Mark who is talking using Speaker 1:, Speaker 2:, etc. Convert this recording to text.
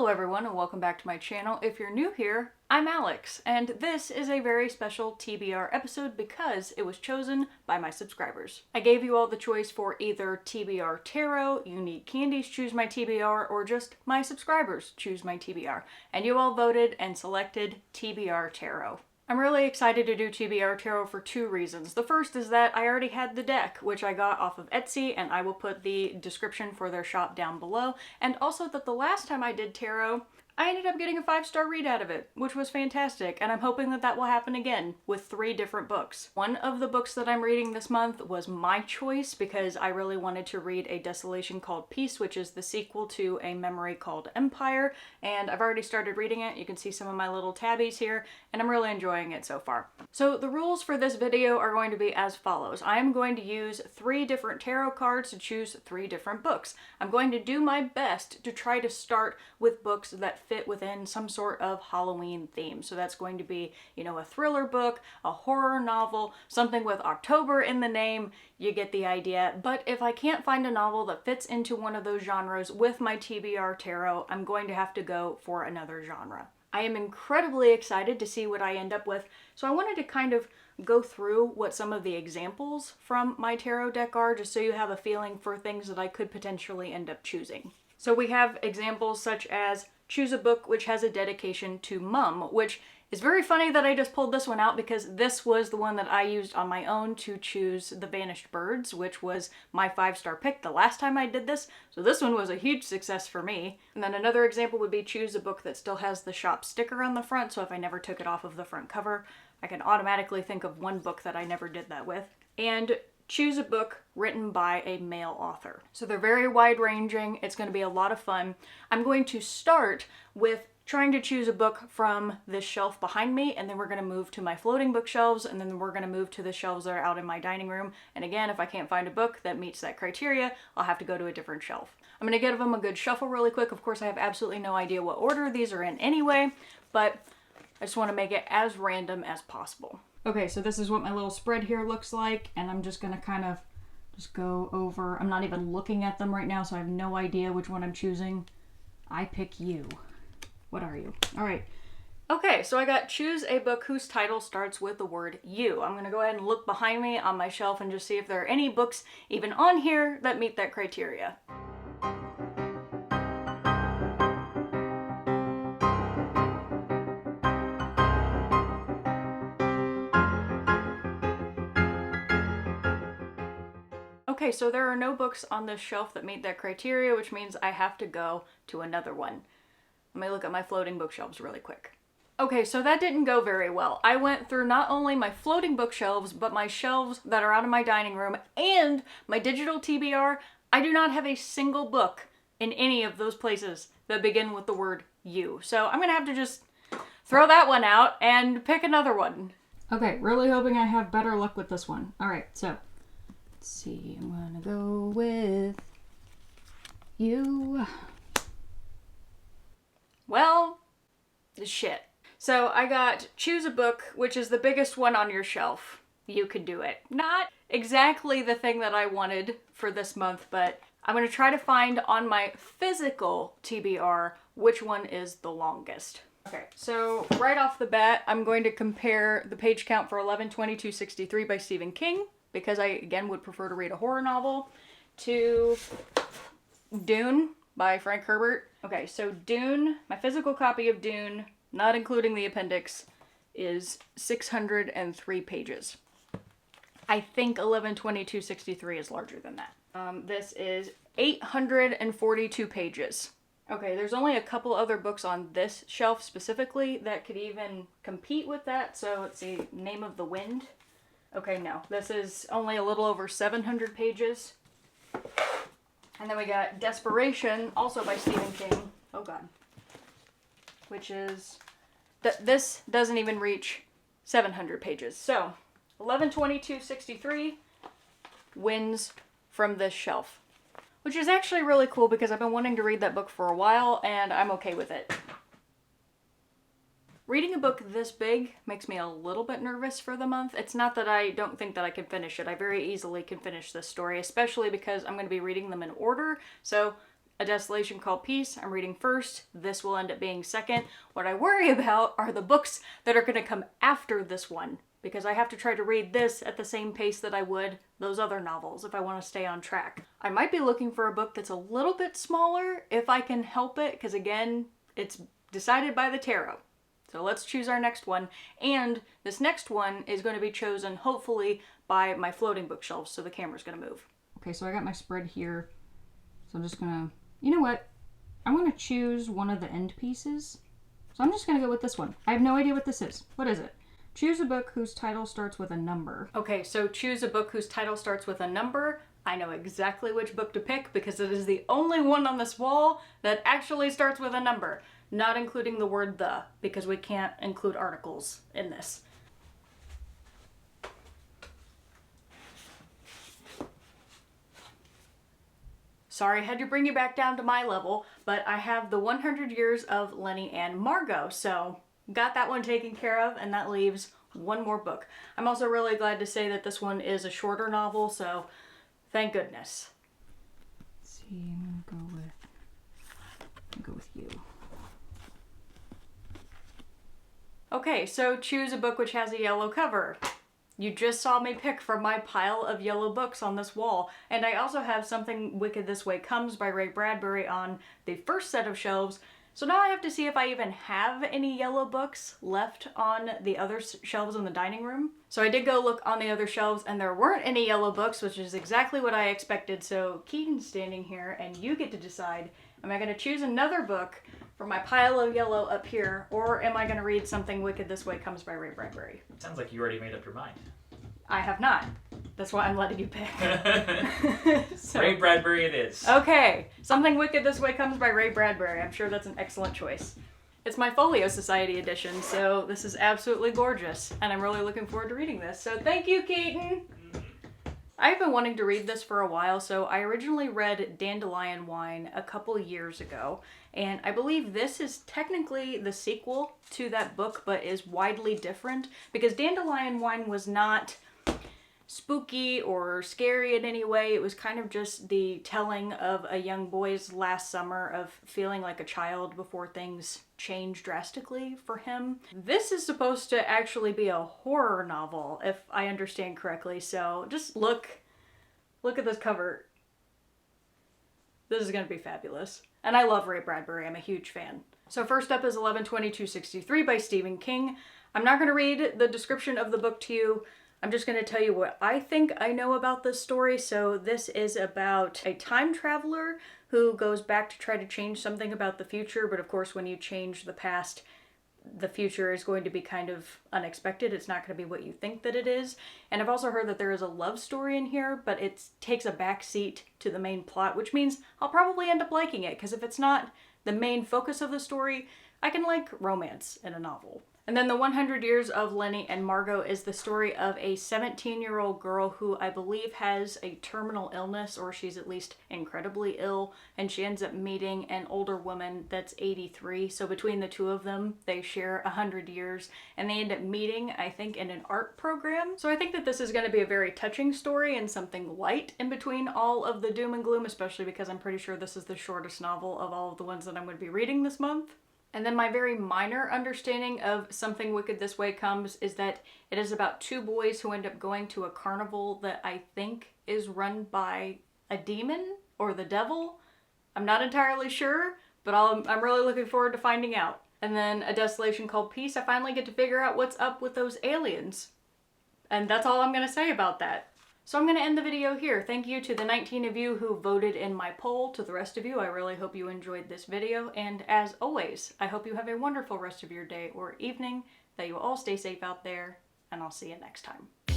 Speaker 1: Hello everyone and welcome back to my channel. If you're new here, I'm Alex, and this is a very special TBR episode because it was chosen by my subscribers. I gave you all the choice for either TBR Tarot, Unique Candies Choose My TBR, or just my subscribers choose my TBR, and you all voted and selected TBR Tarot. I'm really excited to do TBR Tarot for two reasons. The first is that I already had the deck, which I got off of Etsy, and I will put the description for their shop down below. And also that the last time I did tarot, I ended up getting a 5-star read out of it, which was fantastic, and I'm hoping that that will happen again with 3 different books. One of the books that I'm reading this month was my choice because I really wanted to read A Desolation Called Peace, which is the sequel to A Memory Called Empire, and I've already started reading it. You can see some of my little tabbies here, and I'm really enjoying it so far. So the rules for this video are going to be as follows. I am going to use 3 different tarot cards to choose 3 different books. I'm going to do my best to try to start with books that fit within some sort of Halloween theme. So that's going to be, you know, a thriller book, a horror novel, something with October in the name. You get the idea. But if I can't find a novel that fits into one of those genres with my TBR tarot, I'm going to have to go for another genre. I am incredibly excited to see what I end up with, so I wanted to kind of go through what some of the examples from my tarot deck are, just so you have a feeling for things that I could potentially end up choosing. So we have examples such as choose a book which has a dedication to Mum, which is very funny that I just pulled this one out because this was the one that I used on my own to choose The Vanished Birds, which was my 5-star pick the last time I did this. So this one was a huge success for me. And then another example would be choose a book that still has the shop sticker on the front, so if I never took it off of the front cover, I can automatically think of one book that I never did that with. And choose a book written by a male author. So they're very wide-ranging. It's going to be a lot of fun. I'm going to start with trying to choose a book from this shelf behind me, and then we're going to move to my floating bookshelves, and then we're going to move to the shelves that are out in my dining room. And again, if I can't find a book that meets that criteria, I'll have to go to a different shelf. I'm going to give them a good shuffle really quick. Of course, I have absolutely no idea what order these are in anyway, but I just want to make it as random as possible. Okay, so this is what my little spread here looks like, and I'm just gonna kind of just go over. I'm not even looking at them right now, so I have no idea which one I'm choosing. I pick you. What are you? All right. Okay, so I got choose a book whose title starts with the word you. I'm gonna go ahead and look behind me on my shelf and just see if there are any books even on here that meet that criteria. Okay, so there are no books on this shelf that meet that criteria, which means I have to go to another one. Let me look at my floating bookshelves really quick. Okay, so that didn't go very well. I went through not only my floating bookshelves, but my shelves that are out in my dining room and my digital TBR. I do not have a single book in any of those places that begin with the word you. So I'm gonna have to just throw that one out and pick another one. Okay, really hoping I have better luck with this one. All right, so let's see, I'm gonna go with you. Well, shit. So I got choose a book, which is the biggest one on your shelf. You could do it. Not exactly the thing that I wanted for this month, but I'm gonna try to find on my physical TBR which one is the longest. Okay, so right off the bat, I'm going to compare the page count for 11/22/63 by Stephen King, because I, again, would prefer to read a horror novel, to Dune by Frank Herbert. Okay, so Dune, my physical copy of Dune, not including the appendix, is 603 pages. I think 11/22/63 is larger than that. This is 842 pages. Okay, there's only a couple other books on this shelf specifically that could even compete with that. So let's see, Name of the Wind. Okay, no, this is only a little over 700 pages. And then we got Desperation, also by Stephen King. Oh god. Which is, this doesn't even reach 700 pages. So 11/22/63 wins from this shelf. Which is actually really cool because I've been wanting to read that book for a while and I'm okay with it. Reading a book this big makes me a little bit nervous for the month. It's not that I don't think that I can finish it. I very easily can finish this story, especially because I'm going to be reading them in order. So A Desolation Called Peace, I'm reading first. This will end up being second. What I worry about are the books that are going to come after this one, because I have to try to read this at the same pace that I would those other novels if I want to stay on track. I might be looking for a book that's a little bit smaller if I can help it, because again, it's decided by the tarot. So let's choose our next one. And this next one is going to be chosen, hopefully, by my floating bookshelves, so the camera's going to move. Okay, so I got my spread here. So I'm just going to, you know what? I'm going to choose one of the end pieces. So I'm just going to go with this one. I have no idea what this is. What is it? Choose a book whose title starts with a number. Okay, so choose a book whose title starts with a number. I know exactly which book to pick because it is the only one on this wall that actually starts with a number. Not including the word the, because we can't include articles in this. Sorry, I had to bring you back down to my level, but I have the 100 Years of Lenny and Margot, so got that one taken care of, and that leaves one more book. I'm also really glad to say that this one is a shorter novel, so thank goodness. Let's see, I'm gonna go with you. Okay, so choose a book which has a yellow cover. You just saw me pick from my pile of yellow books on this wall, and I also have Something Wicked This Way Comes by Ray Bradbury on the first set of shelves, so now I have to see if I even have any yellow books left on the other shelves in the dining room. So I did go look on the other shelves, and there weren't any yellow books, which is exactly what I expected, so Keaton's standing here, and you get to decide, am I going to choose another book from my pile of yellow up here, or am I going to read Something Wicked This Way Comes by Ray Bradbury?
Speaker 2: Sounds like you already made up your mind.
Speaker 1: I have not. That's why I'm letting you pick.
Speaker 2: So, Ray Bradbury it is.
Speaker 1: Okay. Something Wicked This Way Comes by Ray Bradbury. I'm sure that's an excellent choice. It's my Folio Society edition, so this is absolutely gorgeous, and I'm really looking forward to reading this. So thank you, Keaton! I've been wanting to read this for a while, so I originally read Dandelion Wine a couple years ago, and I believe this is technically the sequel to that book, but is widely different, because Dandelion Wine was not spooky or scary in any way. It was kind of just the telling of a young boy's last summer of feeling like a child before things change drastically for him. This is supposed to actually be a horror novel, if I understand correctly, so just look at this cover. This is going to be fabulous. And I love Ray Bradbury. I'm a huge fan. So first up is 11/22/63 by Stephen King. I'm not going to read the description of the book to you. I'm just going to tell you what I think I know about this story. So this is about a time traveler who goes back to try to change something about the future. But of course, when you change the past, the future is going to be kind of unexpected. It's not going to be what you think that it is. And I've also heard that there is a love story in here, but it takes a back seat to the main plot, which means I'll probably end up liking it, because if it's not the main focus of the story, I can like romance in a novel. And then the 100 Years of Lenny and Margot is the story of a 17-year-old girl who I believe has a terminal illness, or she's at least incredibly ill, and she ends up meeting an older woman that's 83. So between the two of them, they share 100 years, and they end up meeting, I think, in an art program. So I think that this is going to be a very touching story and something light in between all of the doom and gloom, especially because I'm pretty sure this is the shortest novel of all of the ones that I'm going to be reading this month. And then my very minor understanding of Something Wicked This Way Comes is that it is about two boys who end up going to a carnival that I think is run by a demon or the devil. I'm not entirely sure, but I'm really looking forward to finding out. And then A Desolation Called Peace, I finally get to figure out what's up with those aliens. And that's all I'm going to say about that. So I'm going to end the video here. Thank you to the 19 of you who voted in my poll. To the rest of you, I really hope you enjoyed this video. And as always, I hope you have a wonderful rest of your day or evening, that you all stay safe out there, and I'll see you next time.